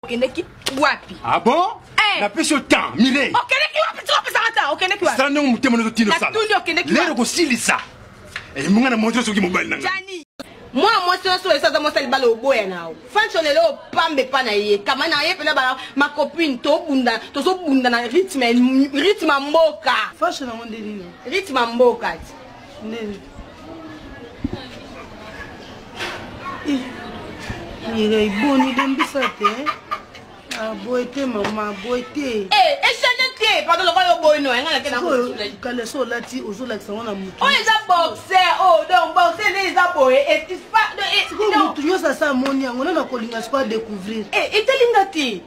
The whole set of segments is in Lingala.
Okendeki wapi? Ah bon? La pêche au temps, Mireille. Okendeki wapi? Tu vas pas s'arrêter. Okendeki wapi? Ça non mutema no tino sala. Tundi okendeki wapi? Lero ko silisa. Et munga na montre soki mobile nanga. Jani. Moi so esa za mosali balo boya nao. Fancho lelo pambe pana ye. Kama na ye pena ba ma copine to so bunda na rythme mboka. Fancho na monde nini? Rythme mboka. Nini? Mireille boni dembisa te. Ah boité maman boité. Échange pardon le voyons boy no ngala ke na ko. Kale so lati ozola kisanga na mutu. Oh les boxer donc boxer les boy et tu pas non mutu yo ça moni yango na kolinga pas découvrir. Itelinga ti.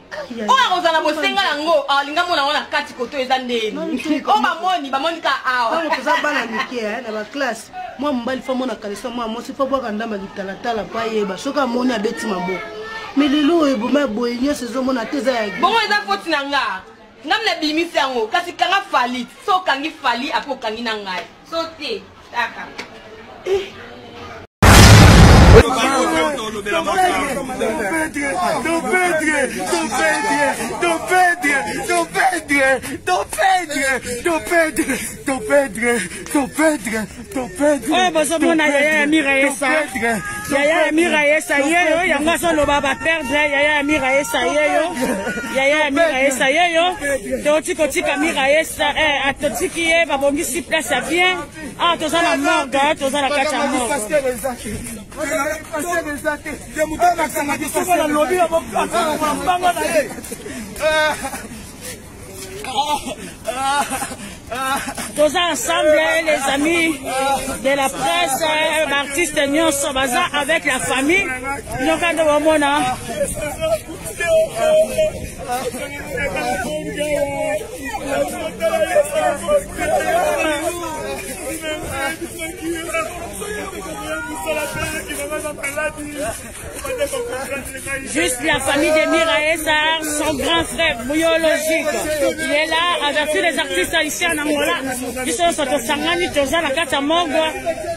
Oh ozana bosenga nango alinga mona wana kati koto eza ndeni. Oh ba moni ka awa. Quand ça bana mike na ba classe. Moi mbali fa mona kalesa moi si fa bwa kanda ma litala tala pa yeba soka moni abeti mabo. Mais les lots et bouma boigné ces hommes na teza ya. Bon eza foti nanga. Ngamna bimisi yango kasi kanga fali. So kangi fali apo kangi nanga. So te taka. Oh, bozomona Yaya Miraesa. Yaya Miraesa yeyo, yango solo baba perdre Yaya Miraesa yeyo. Yaya Miraesa yeyo. Totika Miraesa atotiki ye babongisi place à bien. Ah, tozana morgue, tozana kati ya morgue. Tous ensemble, les amis de la presse, l'artiste Nyon Sobaza avec la famille. Nous avons juste la famille de Miraesa, son grand frère biologique. Il est là avec tous les artistes ici en Angola. Ils sont sur le Sangani, Toza, la Kata Mongwa.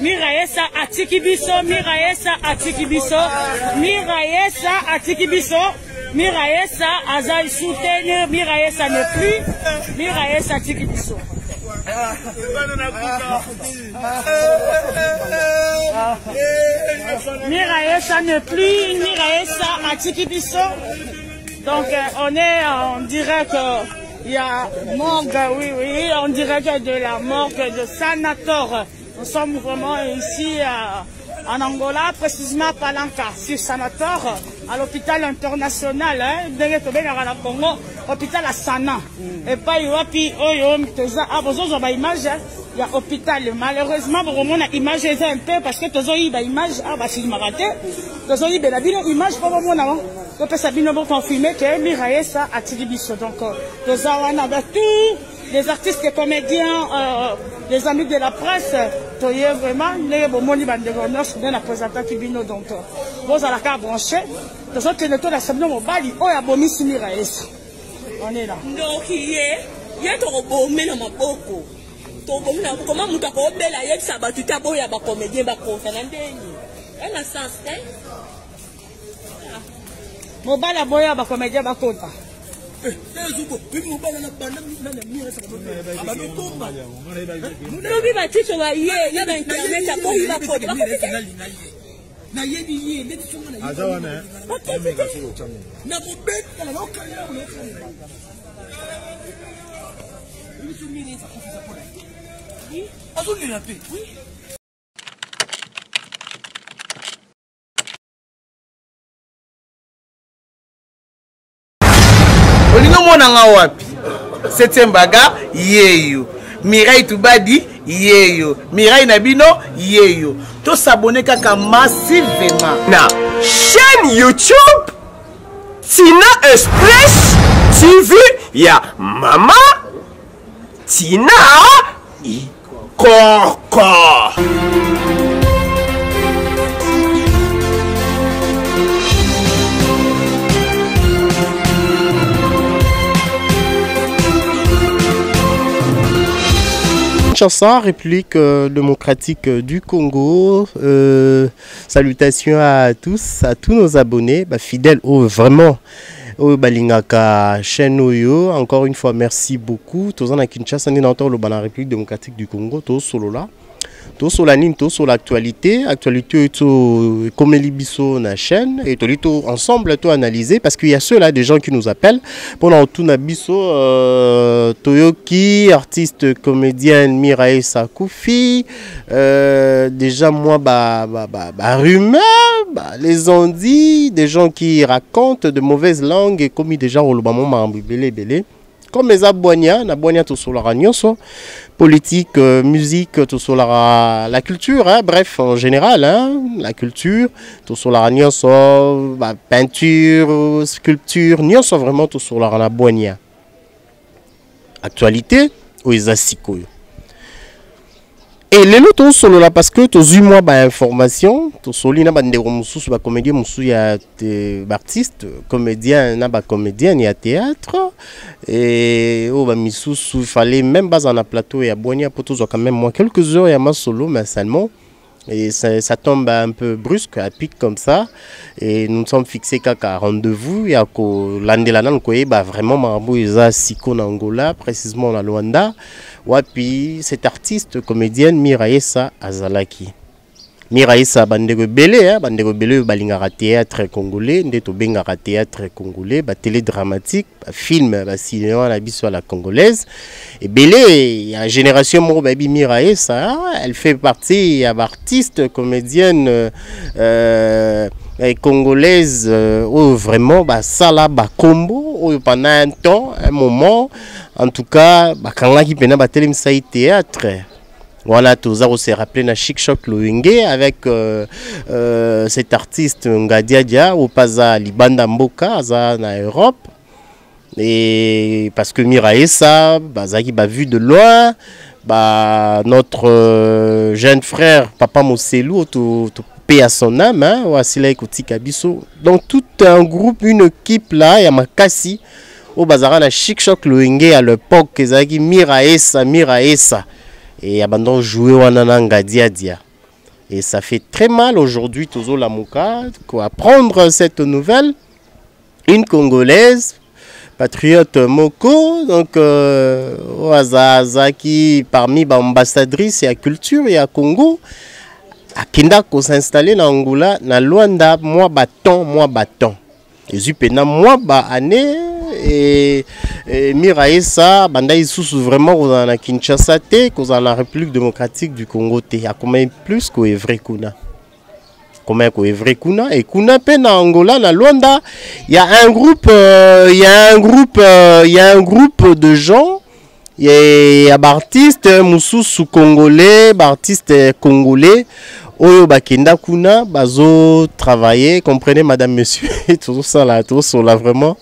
Miraesa Atikibiso, Miraesa Atikibiso, Miraesa Atikibiso. Miraesa Azaï soutenir, Miraesa ne plus, Miraesa Atikibiso. Miraesa ne plus, Miraesa Atikibiso. Donc on est en direct, il y a morgue, oui, on dirait que de la morgue de Sanator. Nous sommes vraiment ici en Angola, précisément à Palanca, sur Sanator, à l'hôpital international, de Congo, hôpital à Sana. Et pas Yoapi, Oyo, Teza, ah, vous avez une image, il y a hôpital. Malheureusement, vous avez une image un peu parce que vous avez une image, ah, bah, si je m'en raté, vous avez une image pour vous, non? Donc, ça vient de confirmer que Miraesa a Tilibiso. Donc, vous avez tous les artistes et comédiens, les amis de la presse, vous voyez vraiment, les bomoni banderonos, dans la présentation Bino. Donc, vous avez la carte branchée. Vous avez le tour de la semaine au Bali, oh, il y a Bomi Miraesa. On est là. Donc, il y a un bomé dans ma boko. Comment vous avez belle à ça, tu as beau, il y a un comédien, il y a un comédien. Elle a sens, hein? Mobala boya ba comédien ba kota. Lobi ba ticho ba ye ya ba internet ko ba kota. Na ye di ye ne ticho na ye. Azawa na. Na ko bet na lo kala lo kala. Ni tu mi ni sa ko sa pora. Oui. Azuli na pe. Oui. Olingo monanga wapi 7e baga yeyo Mireille Tubadi yeyo Mireille Nabino yeyo to s'abonner kaka massivement na chaîne YouTube Tina Express TV ya Mama Tina Ikoko. Chanson, République démocratique du Congo. Salutations à tous nos abonnés, fidèles vraiment oyo balingaka chaîne oyo. Encore une fois, merci beaucoup. Tozana Kinshasa ni na la République démocratique du Congo, to solo là. Tout sur la ligne, tout sur l'actualité, tout comme Libiso na chaîne et tout ensemble tout analyser parce qu'il y a ceux-là des gens qui nous appellent pendant tout Nabiso Toyoki, artiste comédienne Mirae Sakoufi, déjà moi rumeur, les ont dit des gens qui racontent de mauvaises langues et comme déjà au Lobamon belé comme les aboignats, naboigna tout sur la ragnoso, politique, musique, tout sur la culture, hein, bref, en général, hein, la culture, tout sur la ragnoso, peinture, sculpture, nyoso vraiment tout sur la naboigna. Actualité, ou les asiko. Et les lotos solo là parce que tous mois information, tous soli na bande mususu ba comédien musu ya artiste, comédien na ba comédien ya théâtre et au ba misusu fallait même pas en plateau et à Boigna pour tous quand même moi quelques heures ya ma solo mais seulement et ça tombe un peu brusque à pic comme ça et nous sommes fixés qu'à rendez-vous ya ko landela ko ba vraiment marabou eza siko na Angola précisément na Luanda. Wapi cet artiste comédienne Miraesa Azalaki. Miraesa bandego belé balingara théâtre congolais, ndeto bengara théâtre congolais, télé dramatique, film, cinéma la biso à la congolaise. Et belé, il y a une génération mo baby Miraesa, elle fait partie artiste comédienne congolaise vraiment sala combo pendant un temps, un moment. En tout cas, quand qui pena bateli msai théâtre. Voilà, tout ça on s'est rappelé na Chic Choc Loingue avec cet artiste Ngadiadia au Paza Libanda Mboka na Europe. Et parce que Miraesa, Bazaki vu de loin, notre jeune frère Papa Moselou tout paix à son âme, hein, donc tout un groupe, une équipe là, ya makasi au bazara na Chic Choc Loingue à l'époque ezaki Miraesa et abandon jouer wanananga dia et ça fait très mal aujourd'hui tozo la muka quoi apprendre cette nouvelle. Une Congolaise patriote Moko donc Azaki parmi ambassadrice et à culture et à Congo à Kinda ko s'installer na Angola na Luanda moi bâton et zupena moi année et Miraesa banda isusu vraiment dans la Kinshasa te dans la République démocratique du Congo te a combien plus que vrai kuna et kuna pe na Angola na Luanda il y a un groupe de gens il y a artistes mususu congolais artistes congolais oyo bakenda kuna bazo travailler comprenez madame monsieur tout ça là vraiment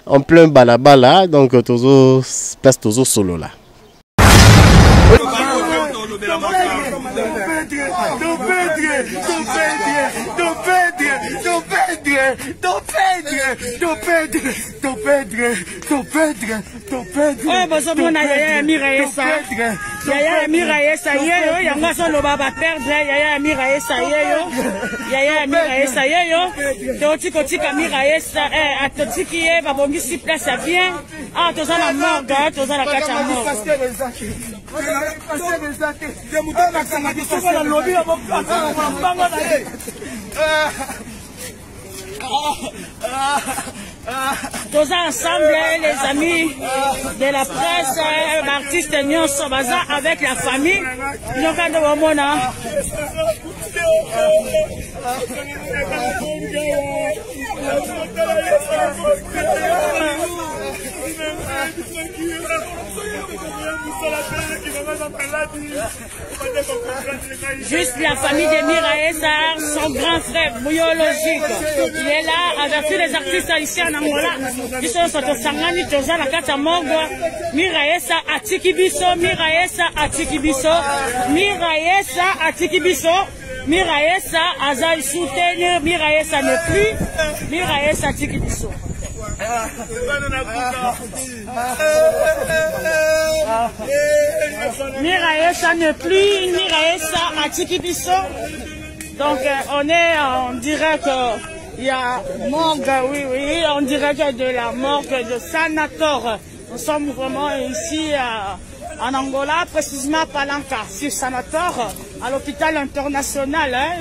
en plein balabala donc tozo place tozo solo là. Oh, bozomona Yaya Miraesa yeyo yango so loba ba perdre Yaya Miraesa yeyo totika Miraesa atotiki ye babongisi place à bien toza na morgue toza na kati ya morgue tous ensemble les amis de la presse, artistes nyonso baza avec la famille nyokando bomona juste la famille de Miraesa, son grand frère biologique. Il est là avec tous les artistes ici en Angola. Ils sont sur le Sangani, Toza, la Kata Mongo. Miraesa Atikibiso, Miraesa Azaï soutenir, Miraesa ne plus, Miraesa Atikibiso. Miraesa ne plus, Miraesa Atikibiso. Donc on est, on dirait que il y a morgue, oui, on dirait que de la morgue de Sanator. Nous sommes vraiment ici en Angola, précisément à Palanca, sur Sanator, à l'hôpital international, à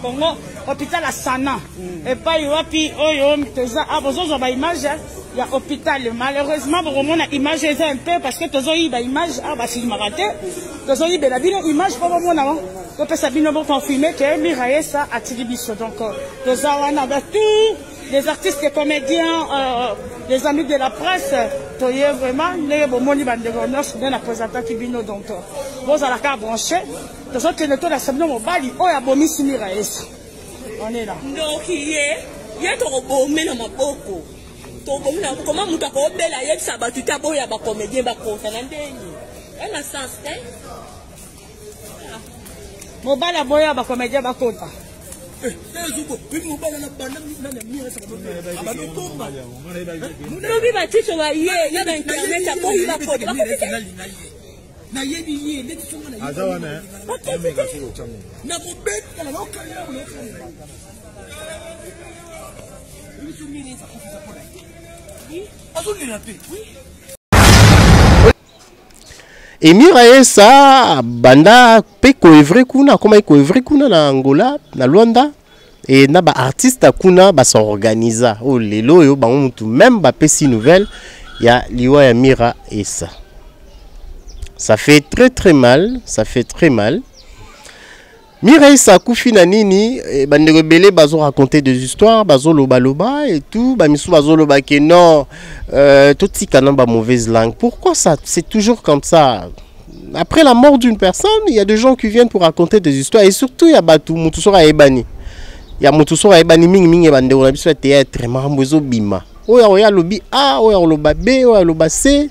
Congo, hôpital à Sana. Et pas il y a hôpital. Malheureusement, pour moi, l'image est un peu parce que tu as une image, film raté, tu as une image pour moi. Donc, ça vient de confirmer que Miraessa a tiré biso. Donc, nous avons tous les artistes, les comédiens, les amis de la presse, tu es vraiment, les bomoni banderonos, bien la présentation qui vient donc, vous allez la brancher. Nous avons tenu la semaine au Bali, oh, ya bomi si Miraessa. On est là. Donc, il y a ton bomé dans ma boko. Comment vous avez fait la yep sabatu tabo ya ba comédien ba konta na ndeni. Elle a sens hein. Mobala boya ba comédien ba konta. Zuko, puis mobala na banda na mira sa ba. Aba tomba. Munobi ba ticho wa ye ya ba internet ya bo ba konta. Na ye bi ye ndeti songa na ye. Azawa na. Na ko bet na lokali ya lokali. Et Miraessa banda pe koevre kuna koma koevre kuna na Angola na Luanda et na ba artiste kuna ba s'organiser o lelo yo ba mutu même ba pesi nouvelle ya liwa ya Miraessa. Ça fait très mal, ça fait très mal. Miraessa kufi na nini bande rebelle bazo raconter des histoires bazo loba et tout ba misu bazo loba que non tout tika na ba mauvaise langue. Pourquoi ça c'est toujours comme ça? Après la mort d'une personne, il y a des gens qui viennent pour raconter des histoires et surtout il y a batu mutu sora ebani. Il y a mutu sora ebani mingi bande on a biso théâtre marambozo bima. Oya lobi A, oya loba B, oya loba C.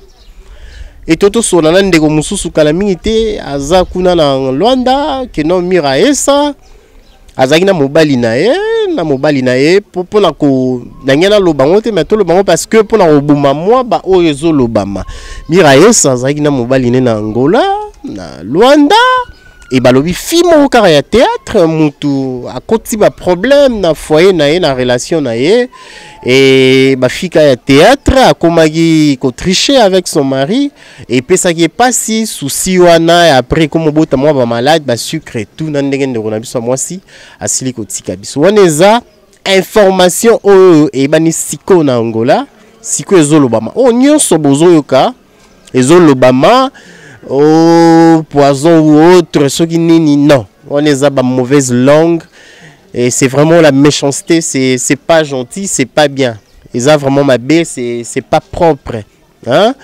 Et toto sonana ndeko mususu kala mingi te aza kuna na Luanda que non Miraessa azaki na mobali na ye pona ko nangena lobango te mais to lobango parce que pona obuma moi ba oyezo lobama Miraessa azaki na mobali ne na Angola na Luanda et balobi fimo kara ya théâtre mutu akoti ba problème na foyer na ye na relation na ye et ba fika ya théâtre akomaki ko tricher avec son mari et pesa qui est pas si souci wana et après comme bota moi ba malade ba sucre tout na ndenge ndeko na biso moi si asili ko tika biso waneza information o e bani siko na Angola siko ezolobama o nyonso bozoyoka ezolobama au poison ou autre, ce qui n'est non. On est à mauvaise langue et c'est vraiment la méchanceté, c'est pas gentil, c'est pas bien. Ils ont vraiment ma baie, c'est pas propre. Hein?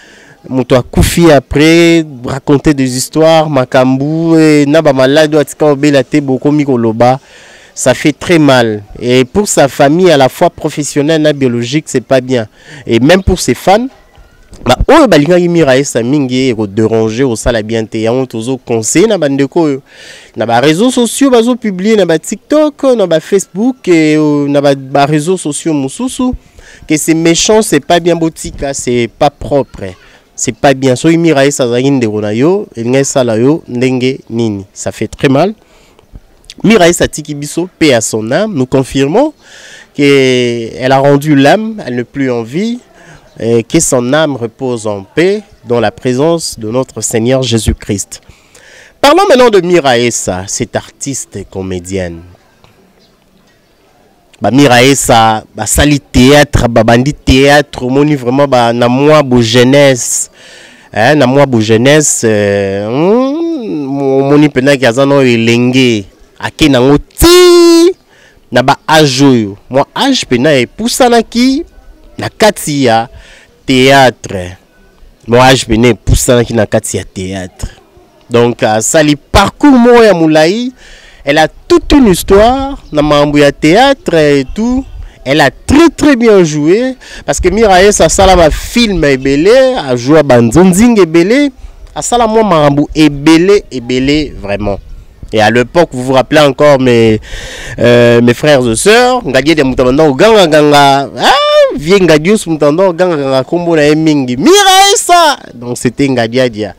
Mon toi koufi après raconter des histoires, makambu et naba malade beaucoup mikoloba. Ça fait très mal et pour sa famille à la fois professionnelle et biologique, c'est pas bien. Et même pour ses fans bah oh balinga Miraessa mingi eko déranger au sala bien te on tozo conseil na bandeko na ba réseaux sociaux bazo publier na ba TikTok na ba Facebook et na ba réseaux sociaux mususu que c'est méchant, c'est pas bien botika, c'est pas propre, c'est pas bien. So Miraessa za ndeko na yo elingesa la yo ndenge nini, ça fait très mal. Miraessa tiki biso paix à son âme, nous confirmons qu'elle a rendu l'âme, elle n'est plus en vie. Et que son âme repose en paix dans la présence de notre Seigneur Jésus-Christ. Parlons maintenant de Miraessa, cette artiste et comédienne. Miraessa, sali théâtre, bandi théâtre, moni vraiment na moi bo jeunesse. Na moi bo jeunesse, moni pena kiazano elenge, ake nango ti na ba ajoyo. Moi âge pena e poussana ki na kati ya théâtre. Moi je venais poussant qui na kati ya théâtre. Donc sali parcours moya moulaï, elle a toute une histoire na mambo ya théâtre et tout. Elle a très bien joué parce que Miraessa sala ba film ebele, a joué banzonzing ebele, a sala mo mambo ebele vraiment. Et à l'époque, vous vous rappelez encore mes frères et sœurs, Ngadié de Moutanda ou Ganga Ganga, vieux Ngadius Moutanda ou Ganga Ganga Kombo na Mingi, Miraessa. Donc c'était Ngadia Dia.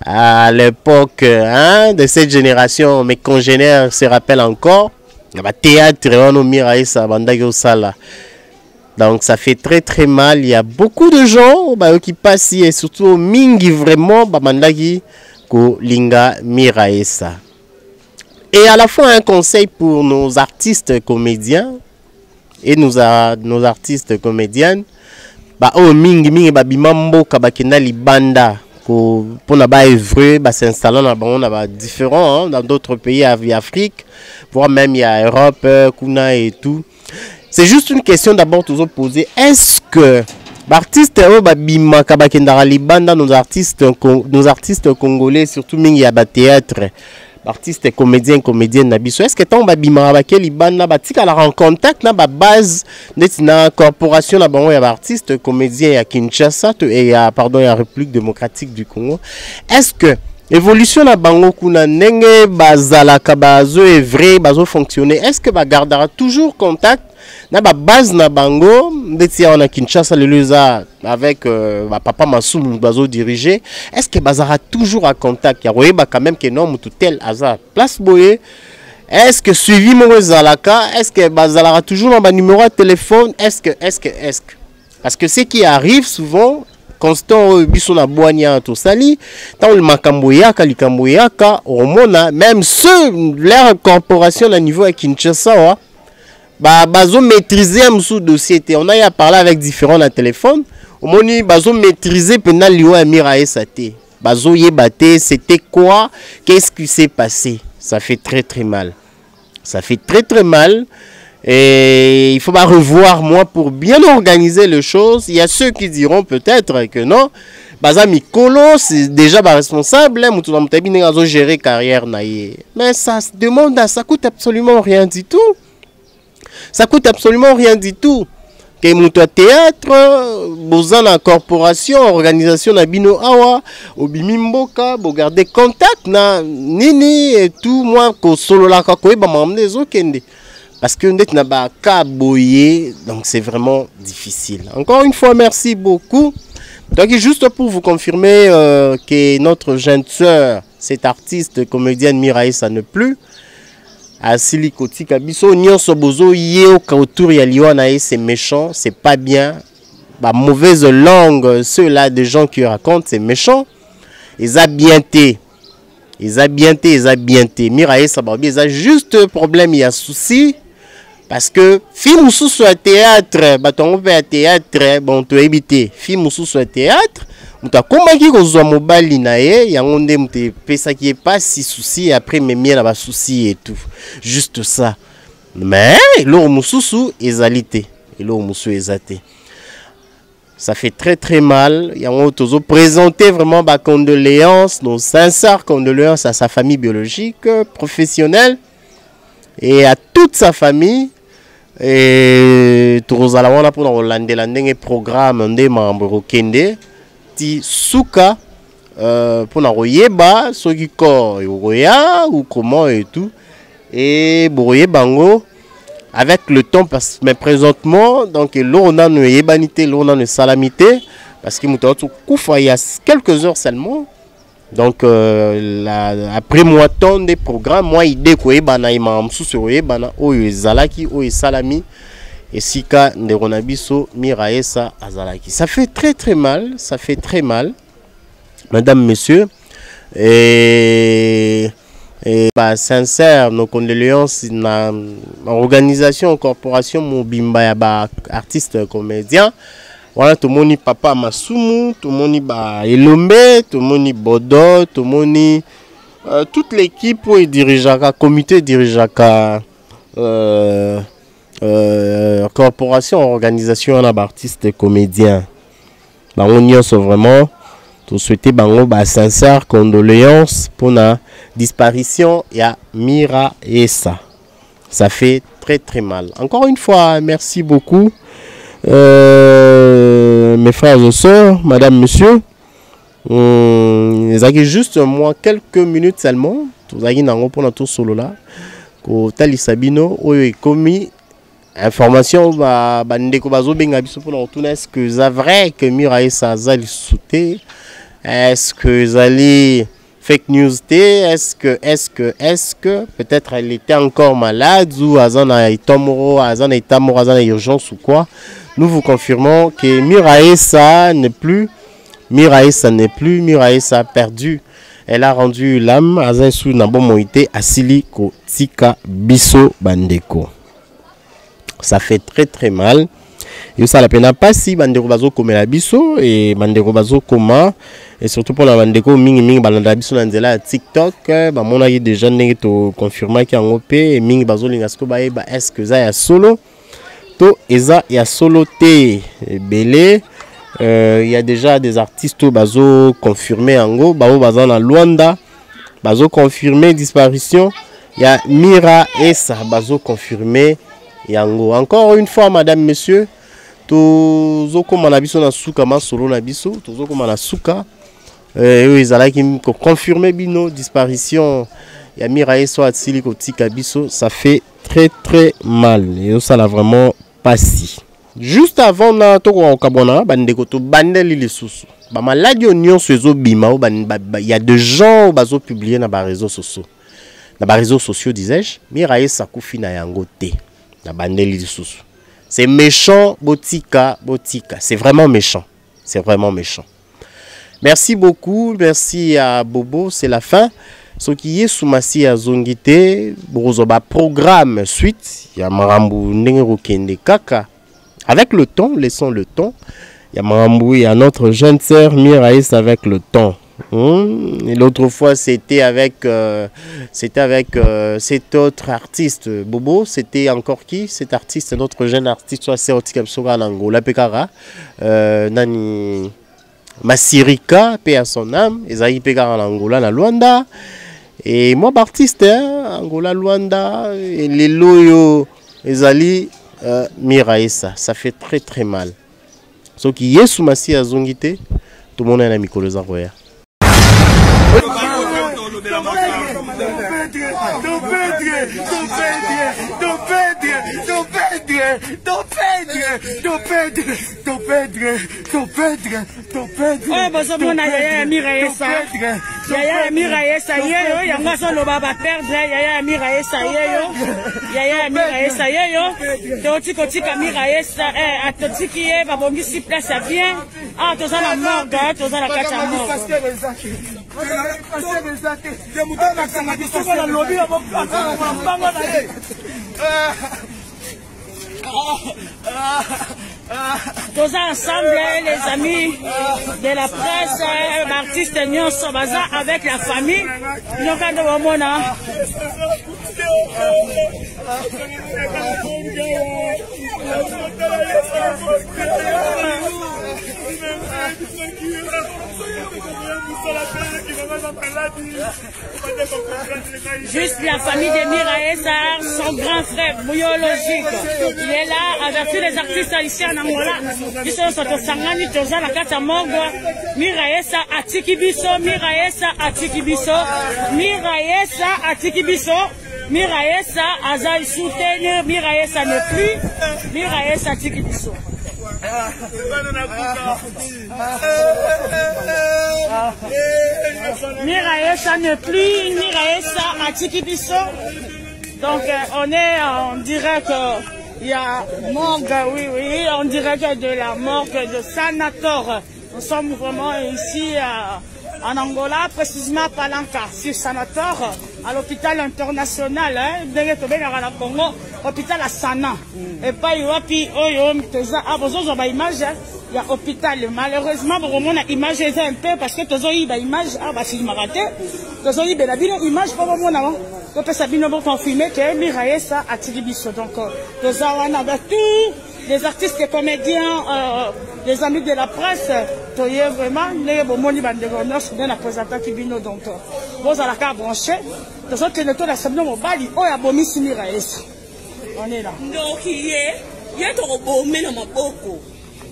À l'époque de cette génération, mes congénères se rappellent encore, ba théâtre wana Mira Essa bandaki osala. Donc ça fait très très mal. Il y a beaucoup de gens qui passent et surtout mingi vraiment bandaki ko linga Mira Essa. Et à la fois un conseil pour nos artistes comédiens et nos artistes comédiennes. Oh mingi bimambo kabakena libanda pour na ba œuvrer s'installer dans différents dans d'autres pays d'Afrique, voire même il y a Europe, kuna et tout. C'est juste une question d'abord toujours poser, est-ce que l'artiste bima kabakena libanda nos artistes congolais surtout mingi ya ba théâtre artistes comédiennes nabiso, est-ce que tant babima bakel libanda batika la en contact na ba base na corporation na bango ya artistes comédiens ya Kinshasa et ya pardon ya République démocratique du Congo, est-ce que évolution na bango kuna nenge bazalaka bazo est vrai bazo fonctionner, est-ce que ba gardera toujours contact na ba base na bango ndeti ya na Kinshasa le leza avec papa Massoum bazo diriger, est-ce que bazara toujours à contact ya royeba quand même que non mutu tel hasard place boye, est-ce que suivi mo zalaka, est-ce que bazara toujours dans ba numéro de téléphone, est-ce que parce que ce qui arrive souvent constant biso na boanya to sali tant le makamboyaka likamboyaka omona même ceux leur corporation à niveau à Kinshasa bazo maîtriser un sous dossier. On a eu à parler avec différents na téléphone. Au moni bazo maîtriser pendant l'IO Mira Essa té. Bazo yebate c'était quoi? Qu'est-ce qui s'est passé? Ça fait très très mal. Ça fait très très mal. Et il faut pas revoir moi pour bien organiser les choses. Il y a ceux qui diront peut-être que non. Baza Mikolo c'est déjà responsable. Moutou na mutabi ngazo gérer carrière naie. Mais ça demande, ça coûte absolument rien du tout. Ça coûte absolument rien du tout. Que mon théâtre, besoin la corporation, organisation na bino awa, obimimboka, bo garder contact na nini et tout moi ko solo la ko ba mamne zo kende. Parce que ndet na ba ka boyer, donc c'est vraiment difficile. Encore une fois merci beaucoup. Donc juste pour vous confirmer que notre jeune sœur, cette artiste comédienne Mira Essa ne plus. Asili kotika biso nyonso bozo yeo autour ya liona c'est méchant, c'est pas bien. Ba mauvaise langue, ceux-là des gens qui racontent c'est méchant. Ils a bienté. Mira Essa babi ils a juste problème, il y a souci parce que film sous sur théâtre, batongo pe théâtre, bon to éviter. Film sous sur théâtre, muta komaki kozwa mobali na ye yango nde mute pesa qui est pas si souci après même na ba souci et tout. Juste ça. Mais l'or mususu ezalité, l'or musu ezate. Ça fait très très mal. Yango tozo présenter vraiment ba condoléances, nos sincères condoléances à sa famille biologique, professionnelle et à toute sa famille. Et tozala wana pour landela ndenge programme ndé membre kende ti suka pour na royeba soki ko yoya ou comment et tout et boye bango avec le temps parce mais présentement donc l'on ne yebanité l'on ne salamité parce que muto kufa il y a quelques heures seulement. Donc après moi tant des programmes moi idée ko ebana imam sous ebana oyo zalaki oyo salami et sika ndekona biso Mira Essa azalaki. Ça fait très très mal, ça fait très mal. Madame, monsieur et sincère nos condoléances na organisation corporation Mobimba ya ba artiste comédien. Voilà, tout le monde papa Massoum, tout le monde ba Elombe, tout le monde Bodo, tout le monde toute l'équipe où il dirigeaka comité dirigeaka corporation organisation na artistes comédiens. Ba on sont vraiment tout souhaiter bango ba sincère condoléances pour la disparition ya Mira Essa. Ça fait très très mal. Encore une fois, merci beaucoup. Mes frères et sœurs, madame, monsieur, ils ont juste moi quelques minutes seulement. Tout ça pour notre solo là. Ko tali sabino oyo commis information ba ndeko bazo benga biso pour retourner. Est-ce que c'est vrai que Mira Essa azali sauté? Est-ce que zali fake news. Est-ce que peut-être elle était encore malade ou Azana Itomoro, Azana Itamoro, Azana urgence ou quoi? Nous vous confirmons que Miraessa n'est plus. Miraessa n'est plus. Miraessa a perdu. Elle a rendu l'âme. Azaïsou Nabo Moïté Asili Ko Tika Biso Bandeko. Ça fait très très mal. Et ça la peine pas si Bandeko Bazo comme la biso et Bandeko Bazo Koma. Et surtout pour la Bandeko Mingi Mingi Balanda Biso Nanzela TikTok. Bah mon a déjà négato confirmé qu'il y a un OP et Mingi Bazo Lingasko bah est-ce que ça y a solo? To Eza y a solo T Belé. Il y a déjà des artistes bazo confirmés en gros. Bazo na Luanda. Bazo confirmé disparition. Il y a Miraessa bazo confirmé. Yango. Encore une fois, madame, monsieur, tozo comme na biso na suka ma solo na biso, tozo comme na suka. Ils allaient confirmer bino disparition. Ya Miraessa Atsili ko tika biso, ça fait très très mal. Et ça l'a vraiment pas si. Juste avant na to ko kabona bandeko to bandeli les sous. Ba maladi onion sezo bima o il y a des gens bazo publier na ba réseaux sociaux. Na ba réseaux sociaux disais-je, Miraessa kufi na yango te. C'est méchant, botika. C'est vraiment méchant. C'est vraiment méchant. Merci beaucoup. Merci à Bobo. C'est la fin. Ce qui est sous Massi à Zongité, Brozoba programme suite. Il y a Marambu Nengero Kende Kaka. Avec le temps, laissons le temps. Il y a Marambu et un autre jeune sœur Miraessa avec le temps. Et l'autre fois c'était avec cet autre artiste Bobo. C'était encore qui cet artiste? Notre jeune artiste soit Seotika Psoga Angola Pekara Nani Masirika paix à son âme. Ezaï Pekara en Angola na Luanda. Et moi artiste Angola Luanda et les loyo Ezali Miraessa. Ça fait très très mal. Ce qui est sous Massi à Zongité, tout le monde est un ami Kolozaroya. Yaya Miraessa yeyo yango solo baba perdre Yaya Miraessa yeyo totiko tika Miraessa atotiki ye babongisi place à bien toza na morgue toza na kati ya morgue tous ensemble, les amis de la presse, l'artiste Nyonso Baza avec la famille. Nous juste la famille de Miraessa, son grand frère biologique. Il est là avec tous les artistes ici en Angola. Ils sont sur le Sangani, Toza, la Kata Morgue. Miraessa Atikibiso, Miraessa Atikibiso, Miraessa Atikibiso, Miraessa Azaï Souteigne, Miraessa n'est plus, Miraessa Atikibiso. Miraessa n'est plus, Miraessa Atikibiso. Donc on est, on dirait que il y a morgue, oui, on dirait que de la morgue de Sanator. Nous sommes vraiment ici en Angola, précisément à Palanca, sur Sanator, à l'hôpital international, hôpital à Sana. Et pas il y a image. Il y a hôpital. Malheureusement, on a image un peu parce que tous les images, si je m'arrête, tous les images pour le moment. Donc, ça vient de confirmer que Miraessa a Tigibiso. Donc, tous les les artistes et comédiens, les amis de la presse, vraiment, les bomoni banderonos, bien à présenter Kibino. Donc, vous allez la brancher. Tous autres, les la semaine au Bali, oh, il y a bomi Miraessa. On est là. Donc, il y a un bomé dans ma boko.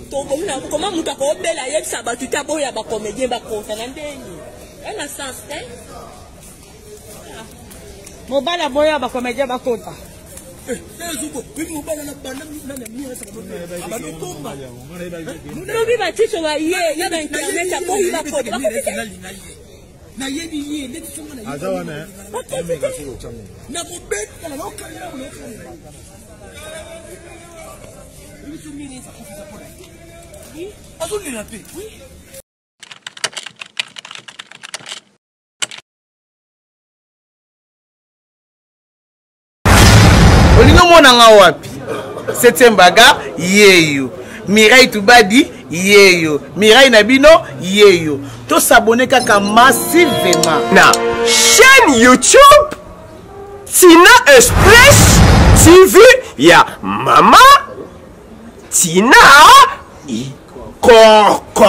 Comment vous avez fait la yep sabat, tu as beau y avoir comédien, bah, pour faire un déni. Elle a sens, hein? Mobile à boya, bah, comédien, bah, contre. na yebi ye ndeti songa na aza wana ameka solo chango na mobeta na lokala na olingo monanga wapi 7e baga yeyo Mireille Toubadi yeyo Mireille Nabino yeyo to s'abonner kaka massivement na chaîne YouTube Tina Express TV ya Mama Tina Koko.